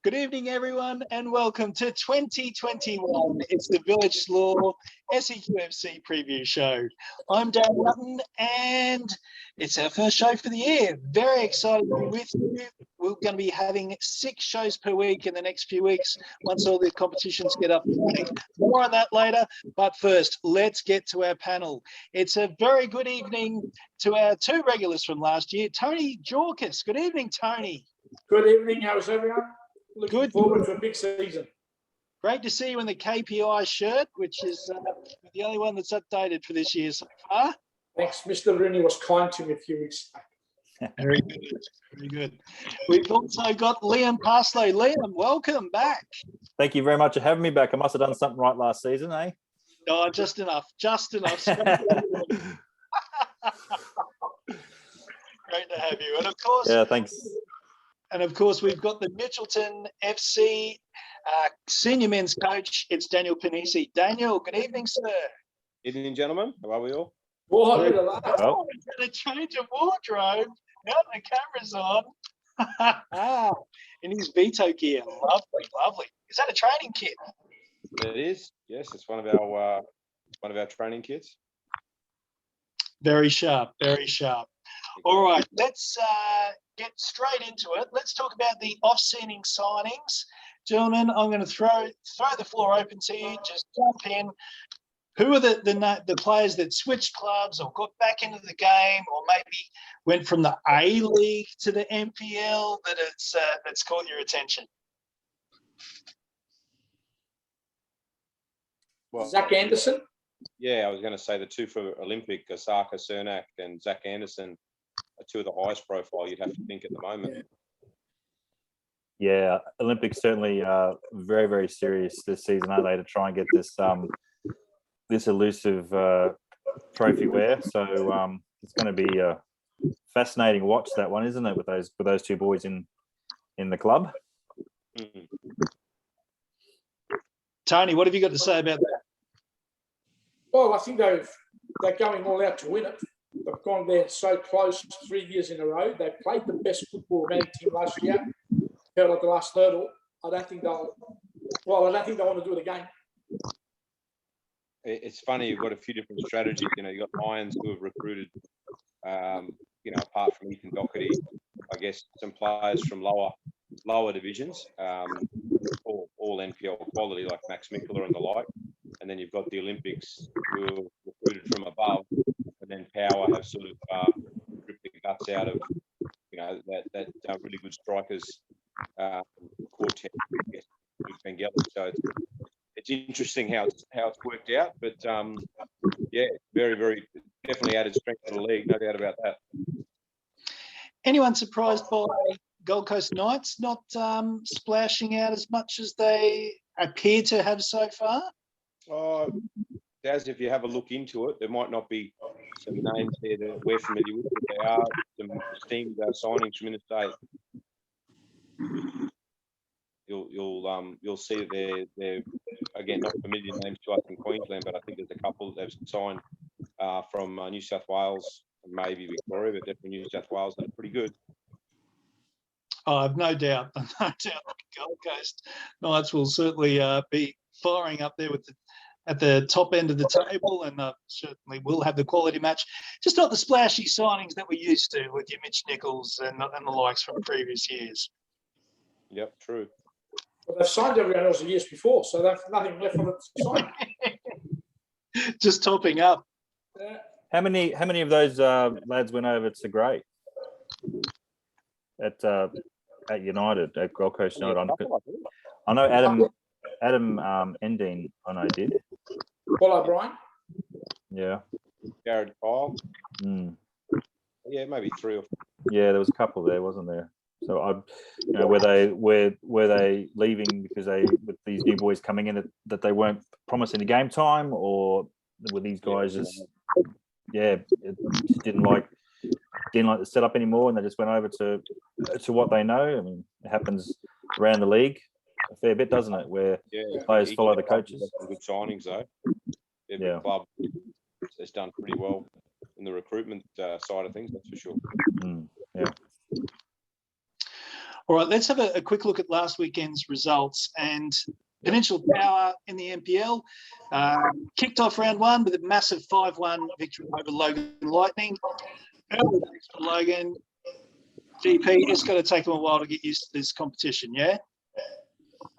Good evening, everyone, and welcome to 2021. It's the Village Law SEQFC preview show. I'm Darren Rutten, and it's our first show for the year. Very excited to be with you. We're going to be having 6 shows per week in the next few weeks once all the competitions get up and running. More on that later, but first, let's get to our panel. It's a very good evening to our 2 regulars from last year, Tony Jorkis. Good evening, Tony. Good evening. How's everyone? Looking forward to a big season. Great to see you in the KPI shirt, which is the only one that's updated for this year so far. Thanks. Mr. Rooney was kind to me a few weeks back. Very good. Very good. We've also got Liam Parslow. Liam, welcome back. Thank you very much for having me back. I must have done something right last season, eh? Oh, just enough. Just enough. Great to have you. And of course, yeah, thanks. And of course, we've got the Mitchelton FC senior men's coach. It's Daniel Panisi. Daniel, good evening, sir. Evening, gentlemen. How are we all? Oh, look at that. Oh, we've got a change of wardrobe. Now the camera's on. In his veto gear. Lovely, lovely. Is that a training kit? It is. Yes, it's one of our training kits. Very sharp, very sharp. All right, let's get straight into it. Let's talk about the off-season signings. Gentlemen, I'm going to throw the floor open to you. Just jump in. Who are the players that switched clubs or got back into the game, or maybe went from the A League to the NPL that's caught your attention? Well, Zach Anderson. Yeah, I was going to say the 2 for Olympic, Osaka Cernak and Zach Anderson, are 2 of the highest profile you'd have to think at the moment. Yeah, Olympics certainly very, very serious this season, aren't they, to try and get this elusive trophy wear. So it's going to be a fascinating watch, that one, isn't it, with those 2 boys in the club? Mm. Tony, what have you got to say about that? Well, I think they're going all out to win it. They've gone there so close 3 years in a row. They played the best football man team last year. Felt like the last hurdle. I don't think they'll want to do it again. It's funny, you've got a few different strategies. You've got Lions who have recruited, apart from Ethan Doherty, I guess some players from lower divisions, all NPL quality like Max Mikula and the like. And then you've got the Olympics who are recruited from above, and then Power have sort of ripped the guts out of, that really good strikers quartet. So it's interesting how it's worked out, but yeah, very, very definitely added strength to the league, no doubt about that. Anyone surprised by Gold Coast Knights not splashing out as much as they appear to have so far? Daz, if you have a look into it, there might not be some names there that we're familiar with, but there are some esteemed signings from interstate. You'll see that they're again not familiar names to us in Queensland, but I think there's a couple that they've signed from New South Wales and maybe Victoria, but definitely New South Wales that are pretty good. Oh, I've no doubt. No doubt the Gold Coast Knights will certainly be firing up there at the top end of the table, and certainly will have the quality match. Just not the splashy signings that we're used to with your Mitch Nichols and the likes from previous years. Yep, true. Well, they've signed everyone else the years before, so they've nothing left for them to sign. Just topping up. How many of those lads went over to Grey at United, at Gold Coast United? I know Adam Endine, I know did. Paul O'Brien. Yeah. Jared Kyle. Mm. Yeah, maybe 3 or 4. Yeah, there was a couple there, wasn't there? So were they leaving because with these new boys coming in that they weren't promising the game time, or were these guys just didn't like the setup anymore, and they just went over to what they know? I mean, it happens around the league a fair bit, doesn't it? Where players follow the coaches. Good signings though. Every club has done pretty well in the recruitment side of things, that's for sure. Yeah. All right, let's have a quick look at last weekend's results. And Peninsula Power in the NPL kicked off round one with a massive 5-1 victory over Logan Lightning. Early days for Logan. GP, it's going to take them a while to get used to this competition, yeah?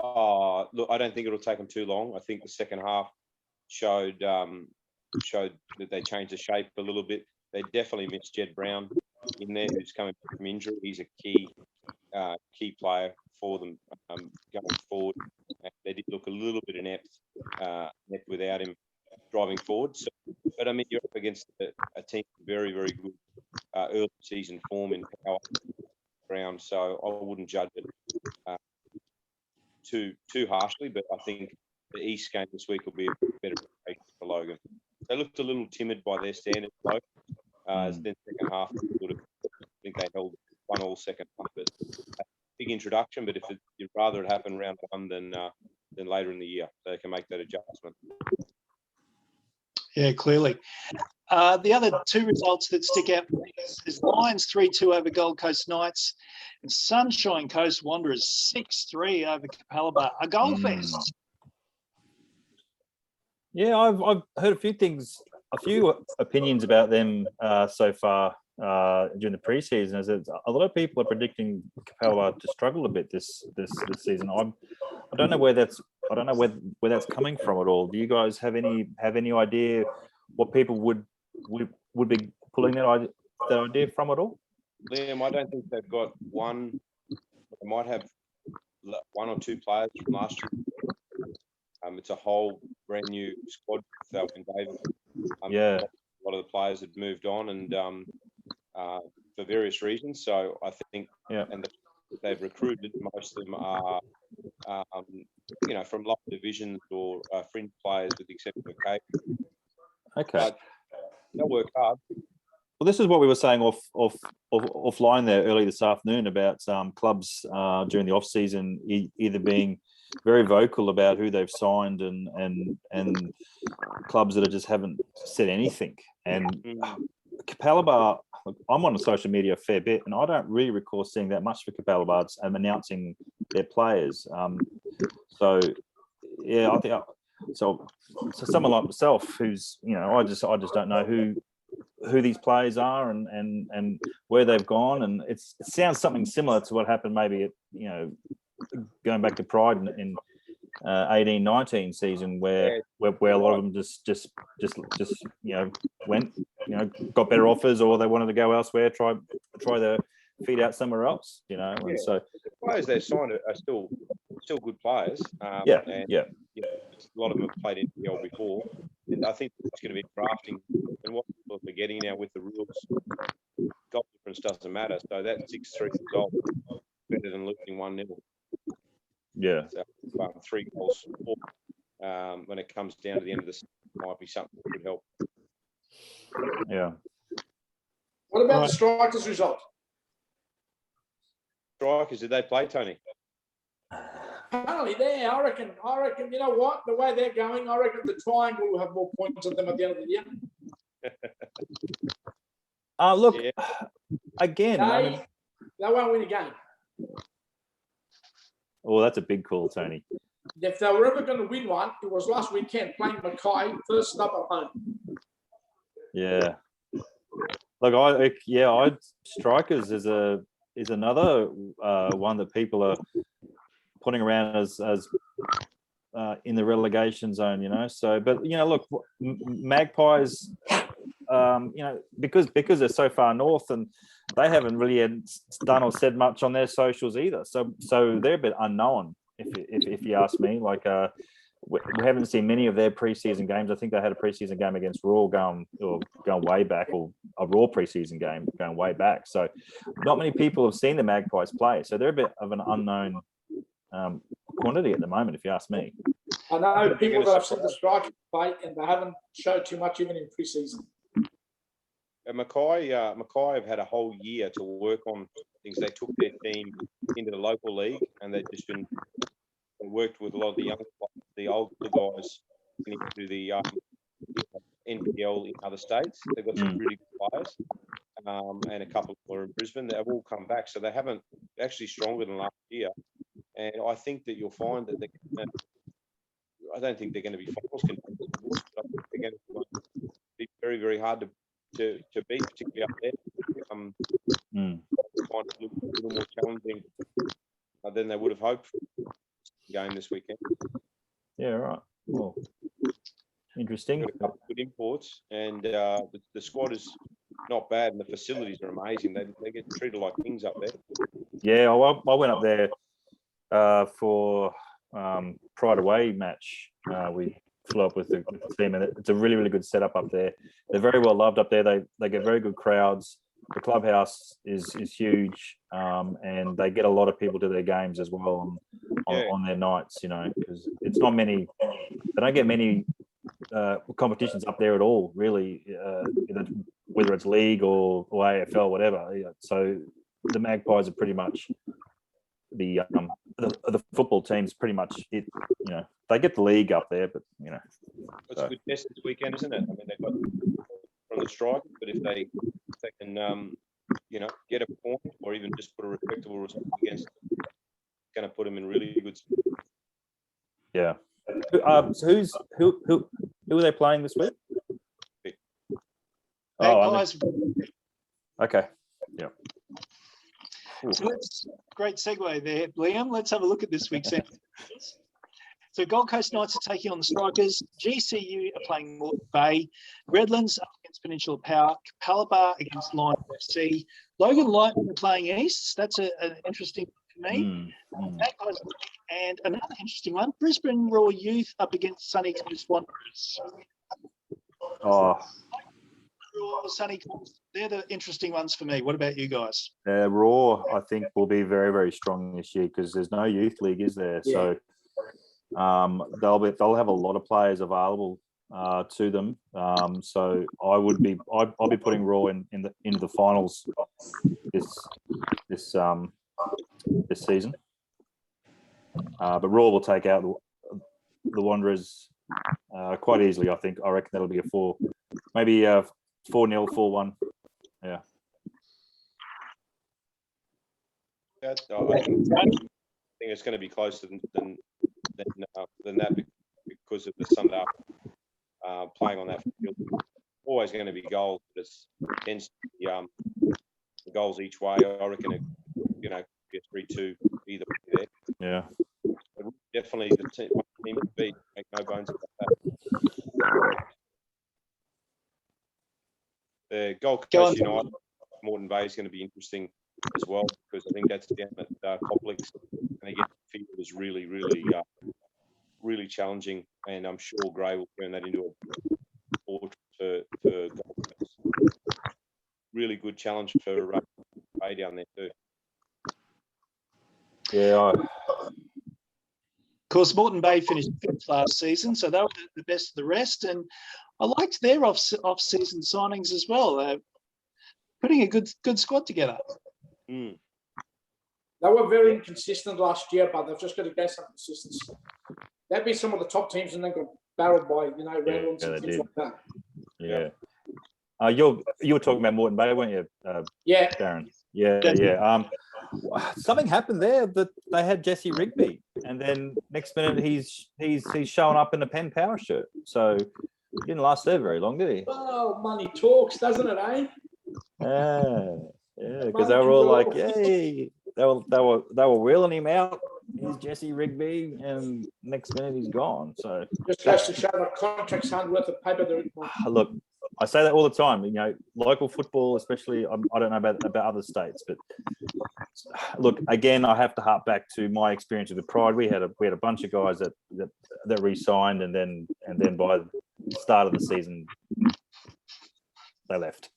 Look, I don't think it'll take them too long. I think the second half showed that they changed the shape a little bit. They definitely missed Jed Brown in there, who's coming back from injury. He's a key player for them going forward. They did look a little bit inept without him driving forward. So, but I mean, you're up against a team with very, very good early season form in power ground. So I wouldn't judge it too harshly. But I think the East game this week will be a better preparation for Logan. They looked a little timid by their standards, though. Then second half, I think they held 1-1 second half. But big introduction. But if you'd rather it happen round one than later in the year, they can make that adjustment. Yeah, clearly. The other two results that stick out is Lions 3-2 over Gold Coast Knights and Sunshine Coast Wanderers 6-3 over Capalaba. A goal fest. Yeah, I've heard a few opinions about them so far during the preseason. As a lot of people are predicting Capalaba to struggle a bit this season. I don't know where that's coming from at all. Do you guys have any idea what people would be pulling that idea from at all? Liam, I don't think they've got one. They might have one or two players from last year. It's a whole brand new squad with Alvin Davis. A lot of the players had moved on and for various reasons. So I think, and they've recruited. Most of them are, from lower divisions or fringe players, with the exception of Cape. Okay. But they'll work hard. Well, this is what we were saying offline there early this afternoon about clubs during the off season either being very vocal about who they've signed and clubs that just haven't said anything. And Capalaba, I'm on social media a fair bit, and I don't really recall seeing that much for Capalaba announcing their players. So I think so. Someone like myself, who's I just don't know who these players are and where they've gone, and it sounds something similar to what happened maybe at going back to Pride in 18-19 season where a lot of them just went got better offers, or they wanted to go elsewhere, try their feet out somewhere else, and so the players they signed are still good players. A lot of them have played NPL before, and I think it's going to be drafting. And what people are forgetting now with the rules, goal difference doesn't matter. So that 6-3 result is better than losing 1-0. Yeah. So 3 goals when it comes down to the end of the season might be something that could help. Yeah. What about the Strikers result? Strikers, did they play, Tony? Apparently there, I reckon, you know what? The way they're going, I reckon the Triangle will have more points than them at the end of the year. Look, again, they won't win a game. Oh, that's a big call, Tony. If they were ever going to win one, it was last weekend playing Mackay, first up at home. Yeah. Look, Strikers is another one that people are putting around as in the relegation zone, So, but look, Magpies, because they're so far north and they haven't really done or said much on their socials either. So they're a bit unknown, if you ask me. Like we haven't seen many of their preseason games. I think they had a preseason game against Raw going way back, or a Raw preseason game going way back. So not many people have seen the Magpies play. So they're a bit of an unknown quantity at the moment, if you ask me. I know people that have seen the Strikers play and they haven't showed too much even in preseason. Mackay have had a whole year to work on things. They took their team into the local league, and they've just been worked with a lot of the young, the older guys into the NPL in other states. They've got some really good players, and a couple who are Brisbane. They've all come back, so they haven't actually stronger than last year. And I think that you'll find that I don't think they're going to be finals contenders, but I think they're going to be very, very hard to beat, particularly up there. Find it a little more challenging than they would have hoped for the game this weekend. Yeah, right. Well, interesting. Good imports, and the squad is not bad, and the facilities are amazing. They get treated like kings up there. Yeah, I went up there for Pride Away match. We flew up with the team, and it's a really, really good setup up there. They're very well loved up there. They get very good crowds. The clubhouse is huge, and they get a lot of people to their games as well on their nights. You know, because it's not many. They don't get many competitions up there at all, really. Whether it's league or AFL, whatever. So the Magpies are pretty much the football team's pretty much it. You know, they get the league up there, but you know, it's a good test this weekend, isn't it? I mean, they've got from the strike, but if they can, get a point or even just put a respectable result against them, it's going to put them in really good. Yeah. So who are they playing this week? Magpies. Okay. Yeah. So great segue there, Liam. Let's have a look at this week's. So Gold Coast Knights are taking on the Strikers. GCU are playing Moreton Bay. Redlands up against Peninsula Power. Calabar against Lions FC. Logan Lightning are playing East. That's an interesting one for me. And another interesting one, Brisbane Raw Youth up against Sunny Coast Wanderers. Sunny Coast, they're the interesting ones for me. What about you guys? Raw, I think, will be very, very strong this year because there's no youth league, is there? Yeah. So they'll have a lot of players available to them. So I'll be putting Raw into the finals this season. But Raw will take out the Wanderers quite easily. I reckon that'll be maybe 4-0, 4-1. Yeah. I think it's going to be closer than that because of the Sunday playing on that field. Always going to be goals, but it tends to be the goals each way. I reckon it, get 3-2 either way there. Yeah. But definitely the team to beat. Make no bones about that. The Gold Coast United, Moreton Bay is going to be interesting as well because I think that's down at Complex, and they get the field is really, really, really challenging, and I'm sure Gray will turn that into a fortress for Gold Coast. Really good challenge for Bay down there too. Yeah. Of course, Moreton Bay finished fifth last season, so they were the best of the rest, and I liked their off-season signings as well. Putting a good squad together. They were very inconsistent last year, but they've just got to gain some consistency. They've been some of the top teams, and they got barreled by Redlands and things like that. Yeah. You were talking about Moreton Bay, weren't you? Yeah, Darren. Yeah. Something happened there that they had Jesse Rigby, and then next minute he's showing up in a Penn Power shirt. So he didn't last there very long, did he? Oh, money talks, doesn't it, eh? Yeah, because they were all like, "Yay!" They were wheeling him out. He's Jesse Rigby, and next minute he's gone. So just has to show the contracts aren't worth the paper they're written on. Look, I say that all the time. Local football, especially. I don't know about other states, but look, again, I have to harp back to my experience with the Pride. We had a bunch of guys that re-signed, and then by the start of the season, they left.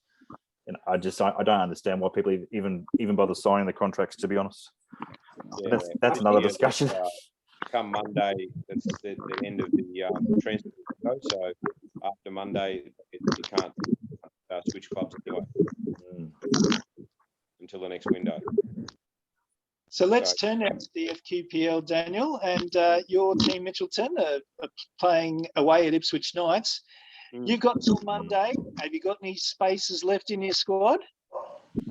And I don't understand why people even bother signing the contracts. To be honest, that's another discussion. Come Monday, that's the end of the transfer window. So after Monday, you can't switch clubs anyway until the next window. So let's turn now to the FQPL, Daniel, and your team Mitchelton are playing away at Ipswich Knights. You've got till Monday. Have you got any spaces left in your squad?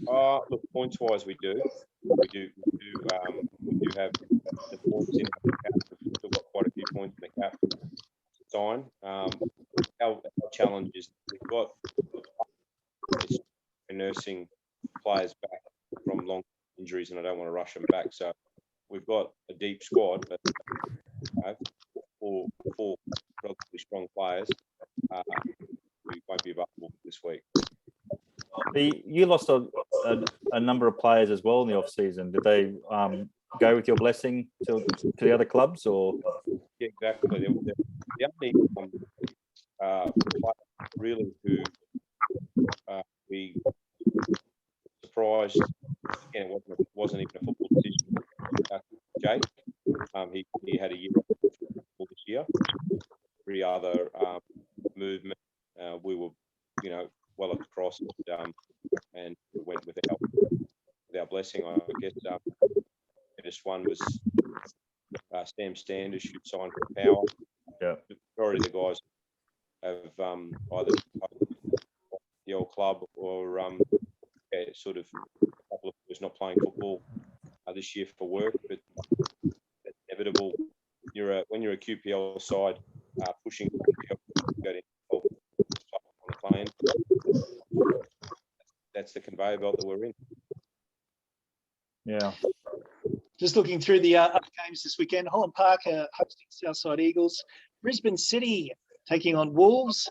Look, points wise, we do. We do have the points in the cap. We've still got quite a few points in the cap to sign. Our challenge is we've got nursing players back from long injuries, and I don't want to rush them back. So we've got a deep squad, but four relatively strong players who won't be available this week. You lost a number of players as well in the off season. Did they go with your blessing to the other clubs, or? Yeah, exactly. The only player really who we surprised, again, it wasn't even a football decision. Jake, he had a year off football this year. Every other movement, we were, well across, and went with our blessing. I guess the latest one was Sam Standish, who signed for Power. Yeah. The majority of the guys have either the old club or sort of a couple of guys not playing football this year for work, but that's inevitable. When you're a QPL side pushing to go to on the plan, that's the conveyor belt that we're in. Yeah. Just looking through the other games this weekend, Holland Park hosting Southside Eagles, Brisbane City taking on Wolves,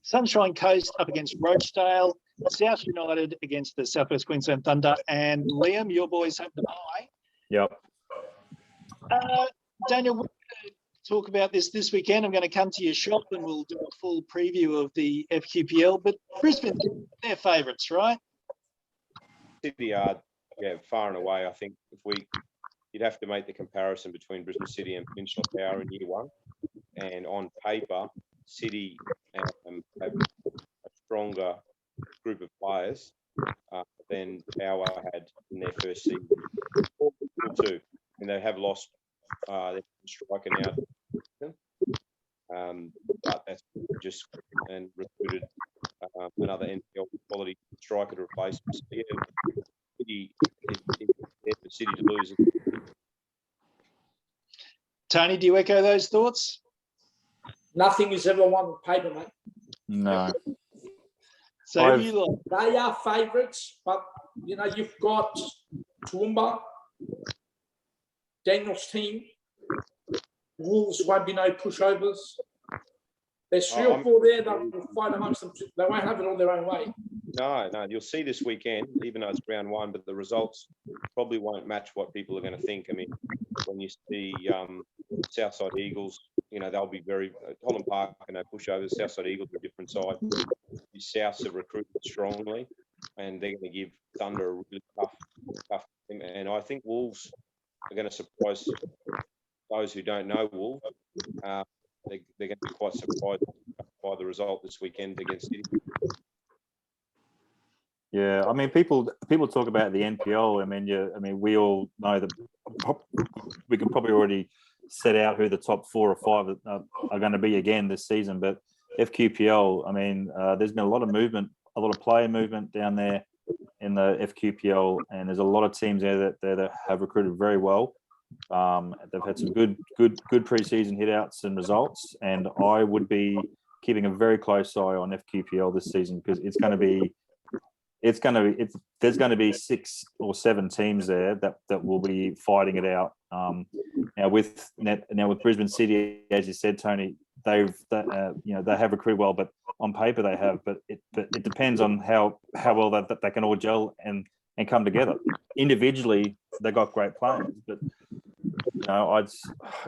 Sunshine Coast up against Rochdale, South United against the South West Queensland Thunder, and Liam, your boys have the bye. Yep. Daniel, we're going to talk about this weekend. I'm going to come to your shop and we'll do a full preview of the FQPL, but Brisbane, they're favourites, right? City are, far and away. I think you'd have to make the comparison between Brisbane City and Peninsula Power in year one, and on paper, City have a stronger group of players than Power had in their first season. Too, and they have lost their striker now, but that's just and recruited another NPL quality striker to replace him. So, City to lose. Tony, do you echo those thoughts? Nothing is ever won on paper, mate. No. So they are favourites, but you've got Toowoomba, Daniel's team. Wolves won't be no pushovers. There's three or four there that will fight amongst them. They won't have it all their own way. No. You'll see this weekend, even though it's round one, but the results probably won't match what people are going to think. I mean, when you see Southside Eagles, they'll be very Holland Park and no pushovers. Southside Eagles are a different side. The Souths have recruited strongly, and they're going to give Thunder a really tough thing. And I think Wolves are going to surprise those who don't know Wolves. They're going to be quite surprised by the result this weekend against City. Yeah, I mean, people talk about the NPL. I mean, we all know that we can probably already set out who the top 4 or 5 are going to be again this season. But FQPL, I mean, there's been a lot of movement, a lot of player movement down there in the FQPL, and there's a lot of teams there that have recruited very well. They've had some good pre-season hit-outs and results, and I would be keeping a very close eye on FQPL this season because there's going to be 6 or 7 teams there that will be fighting it out. Now with Brisbane City, as you said, Tony, they have recruited well, but on paper they have. But it depends on how well that they can all gel and come together. Individually, they got great players, but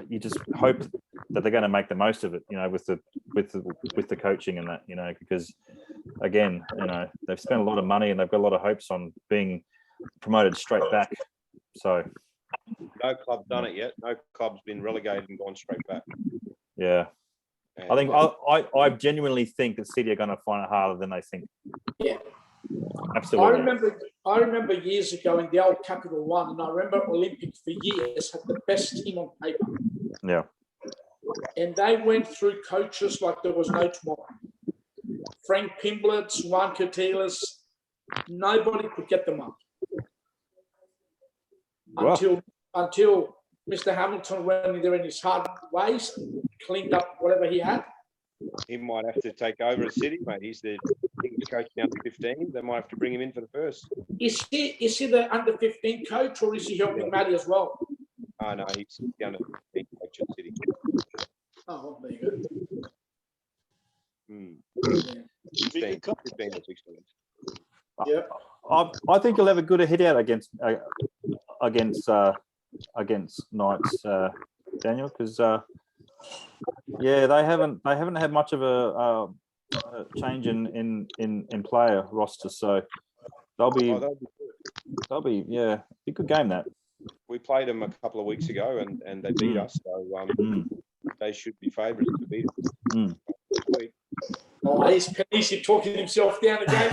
you just hope that they're going to make the most of it. With the coaching and that. Because again, they've spent a lot of money and they've got a lot of hopes on being promoted straight back. So no club's done it yet. No club's been relegated and gone straight back. Yeah. And I think I genuinely think that City are going to find it harder than they think. Yeah. Absolutely. I remember years ago in the old Capital One, and I remember Olympic for years had the best team on paper. Yeah. And they went through coaches like there was no tomorrow. Frank Pimblett, Juan Cortez, nobody could get them up Wow. until Mr. Hamilton went in there in his hard ways, cleaned up whatever he had. He might have to take over at City, mate. He's the coach down to 15. They might have to bring him in for the first. Is he the under 15 coach, or is he helping Matty as well? Oh, no, he's down to 15 coach at City. Oh, there you go. Mm. Yeah. 15 or 16. Yep. I think he'll have a good hit out against Knights, Daniel, because they haven't had much of a change in player roster, so they'll be be a good game. That we played them a couple of weeks ago and they beat us, so they should be favourites to beat us. Oh, he's Panisi talking himself down again.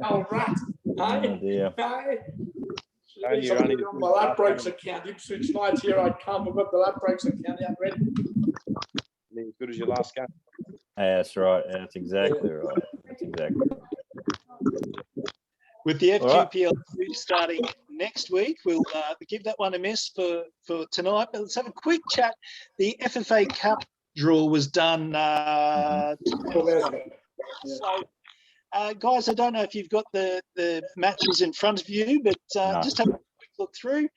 Oh, rat. Oh, dear. On my Ladbrokes account, Ipswich Knights, here I come. I've got the Ladbrokes account out ready. As good as your last game. Yeah, that's right. That's exactly right. That's exactly right. With the FQPL starting next week, we'll give that one a miss for tonight. But let's have a quick chat. The FFA Cup draw was done. So, guys, I don't know if you've got the matches in front of you, but just have a quick look through.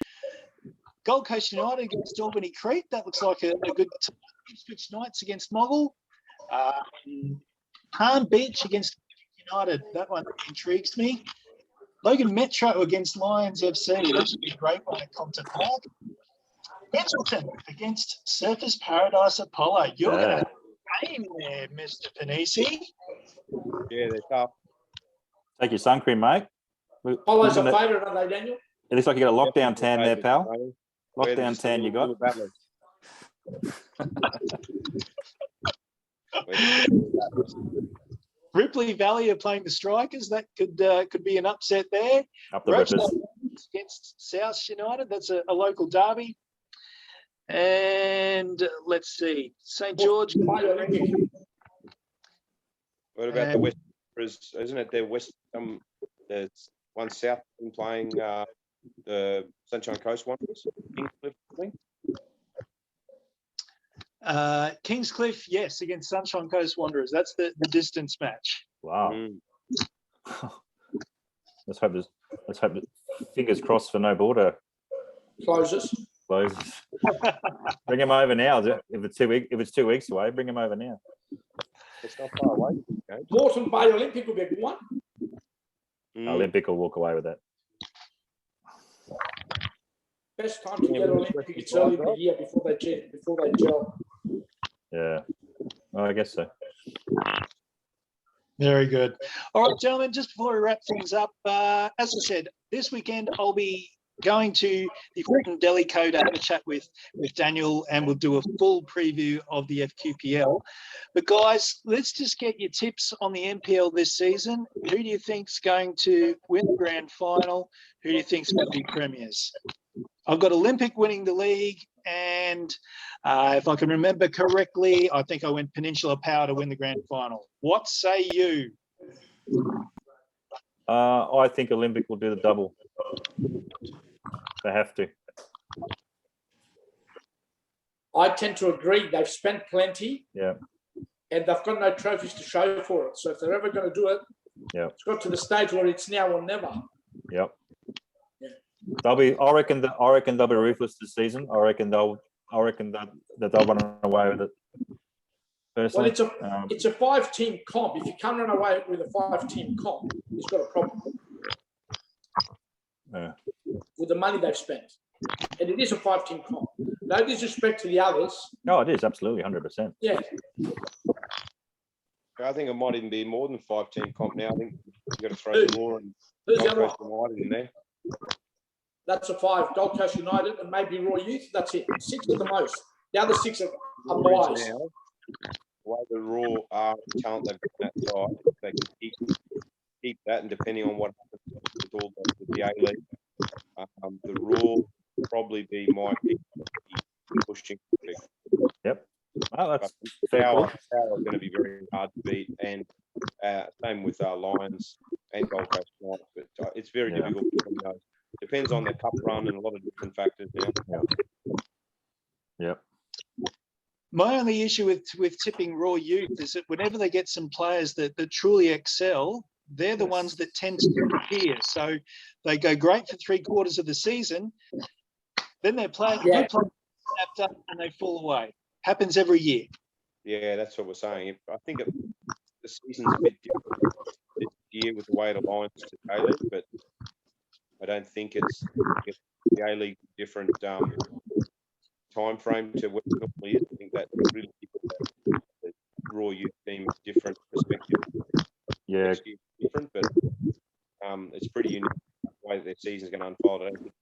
Gold Coast United against Albany Crete. That looks like a good time. Ipswich Knights against Moggle. Palm Beach against United. That one intrigues me. Logan Metro against Lions FC. That should be a great one at Compton Park. Edgerton against Surfers Paradise Apollo. You're going to have a game there, Mr. Panisi. Yeah, they're tough. Take your sun cream, mate. Apollo's a favourite, aren't they, Daniel? It looks like you got a lockdown tan there, pal. Lockdown tan you got. Ripley Valley are playing the Strikers. That could be an upset there. Up the Rippers. Against South United. That's a local derby. And let's see, St. George. What about the West? Isn't it their West? There's one South been playing the Sunshine Coast Wanderers. Kingscliff, yes, against Sunshine Coast Wanderers. That's the distance match. Wow. Let's hope that fingers crossed for no border Closes. Bring him over now. If it's 2 weeks away, bring him over now. It's not far away. Moreton Bay Olympic will be a good one. Olympic will walk away with that. Best time to get Olympic. It's early in the year before they gel. Yeah, well, I guess so. Very good. All right, gentlemen, just before we wrap things up, as I said, this weekend I'll be going to the Fulton Deli Co to have a chat with Daniel, and we'll do a full preview of the FQPL. But guys, let's just get your tips on the NPL this season. Who do you think's going to win the grand final? Who do you think's going to be premiers? I've got Olympic winning the league, and if I can remember correctly, I think I went Peninsula Power to win the grand final. What say you? I think Olympic will do the double. They have to. I tend to agree. They've spent plenty. Yeah. And they've got no trophies to show for it. So if they're ever going to do it, it's got to the stage where it's now or never. Yep. Yeah. I reckon they'll be ruthless this season. I reckon that they'll run away with it. Personally. Well, it's a 5-team comp. If you can't run away with a 5-team comp, it's got a problem. Yeah. With the money they've spent. And it is a 5-team comp. No disrespect to the others. No, it is absolutely 100%. Yeah. I think it might even be more than 5-team comp now. I think you've got to throw some more and Gold Coast United in there. That's a 5. Gold Coast United and maybe Roy Youth. That's it. 6 is the most. The other 6 are buys. The way the Raw talent they've got that side, they can keep that, and depending on what happens with all the A League, the Raw will probably be my pick pushing. Yep. Oh, that's Power is going to be very hard to beat, and same with Lions and Gold Coast Knights. But it's very difficult to know. Depends on the cup run and a lot of different factors now. Yep. My only issue with tipping raw youth is that whenever they get some players that truly excel, they're the ones that tend to disappear. So they go great for 3/4 of the season, then they're playing good players snapped up and they fall away. Happens every year. Yeah, that's what we're saying. I think the season's a bit different this year with the way it aligns to A-League, but I don't think it's the A-League different time frame to what it normally is. I think that really gives the raw youth team different perspective. Yeah. Different, but it's pretty unique the way that their season's going to unfold. I don't think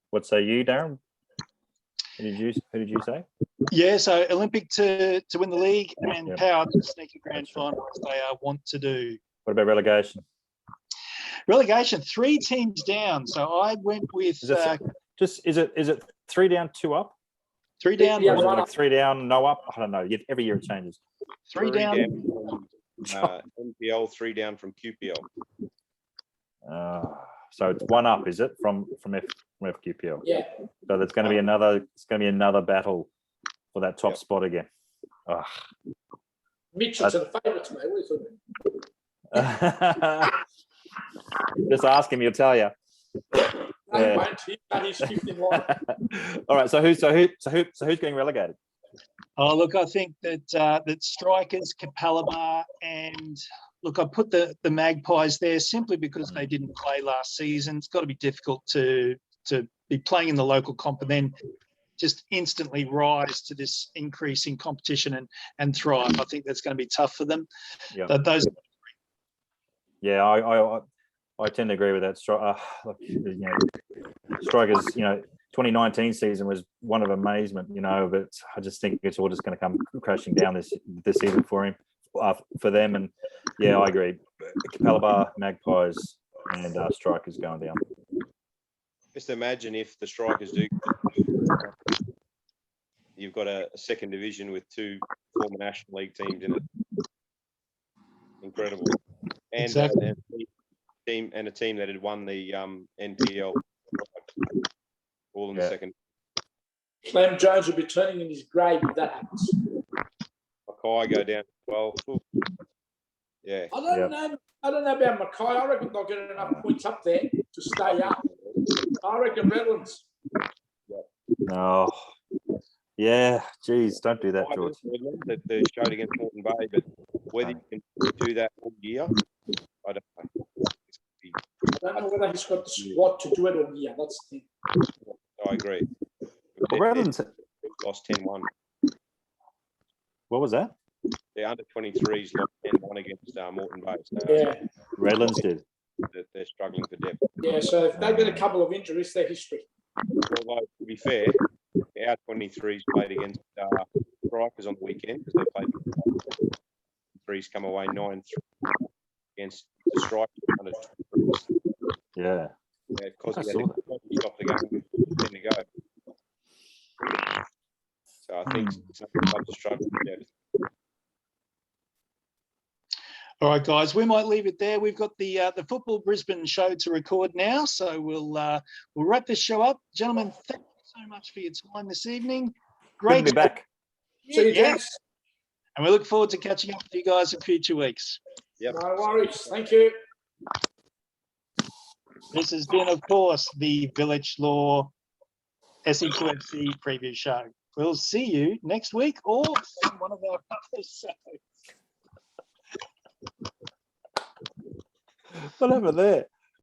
What say you, Darren? Who did you say? Yeah, so Olympic to win the league and Power to sneak a grand final as they want to do. What about relegation? Relegation, 3 teams down. So I went with Is it 3 down, 2 up? 3 down, Yeah, Or is it 1 like up. 3 down, no up? I don't know. Every year it changes. 3 down. NPL, 3 down from QPL. So it's 1 up, is it, from FQPL? Yeah. So there's going to be another battle for that top spot again. Oh. Mitchell's are the favourites, mate. What are you thinking? Just ask him, he'll tell you. No, he won't. He's done his 15 line. All right. So who's getting relegated? Oh, look, I think that Strikers, Capalaba, and look, I put the Magpies there simply because they didn't play last season. It's got to be difficult to be playing in the local comp and then just instantly rise to this increase in competition and thrive. I think that's going to be tough for them. Yeah. I tend to agree with that. Strikers, 2019 season was one of amazement, but I just think it's all just going to come crashing down this season for them. And yeah, I agree. Capalaba, Magpies, and Strikers going down. Just imagine if the Strikers do. You've got a second division with 2 former National League teams in it. Incredible. And exactly. a team that had won the NPL, all in the second. Clem Jones will be turning in his grave if that happens. Mackay go down 12. Ooh. Yeah. I don't know about Mackay. I reckon they'll get enough points up there to stay up. I reckon Redlands. No. Yeah, geez, don't do that, George. They're showed against Moreton Bay, but whether you can do that all year, I don't know. I don't know whether he's got the squad to do it all year. That's the thing. I agree. Well, Redlands lost 10-1. What was that? The under 23s lost 10-1 against Moreton Bay. So Yeah. Redlands did. They're struggling for depth. Yeah, so if they get a couple of injuries, they're history. Although, to be fair, our 23s played against Strikers on the weekend because they played. Threes come away 9-3 against the Strikers under 23s. Yeah. Because he stopped the game with 10 to go. So I think some clubs are struggling with depth. All right, guys, we might leave it there. We've got the Football Brisbane show to record now, so we'll wrap this show up. Gentlemen, thank you so much for your time this evening. Great to be back. See you, gents. And we look forward to catching up with you guys in future weeks. Yep. No worries. Thank you. This has been, of course, the Village Law SEQFC preview show. We'll see you next week or on one of our other shows. What happened there?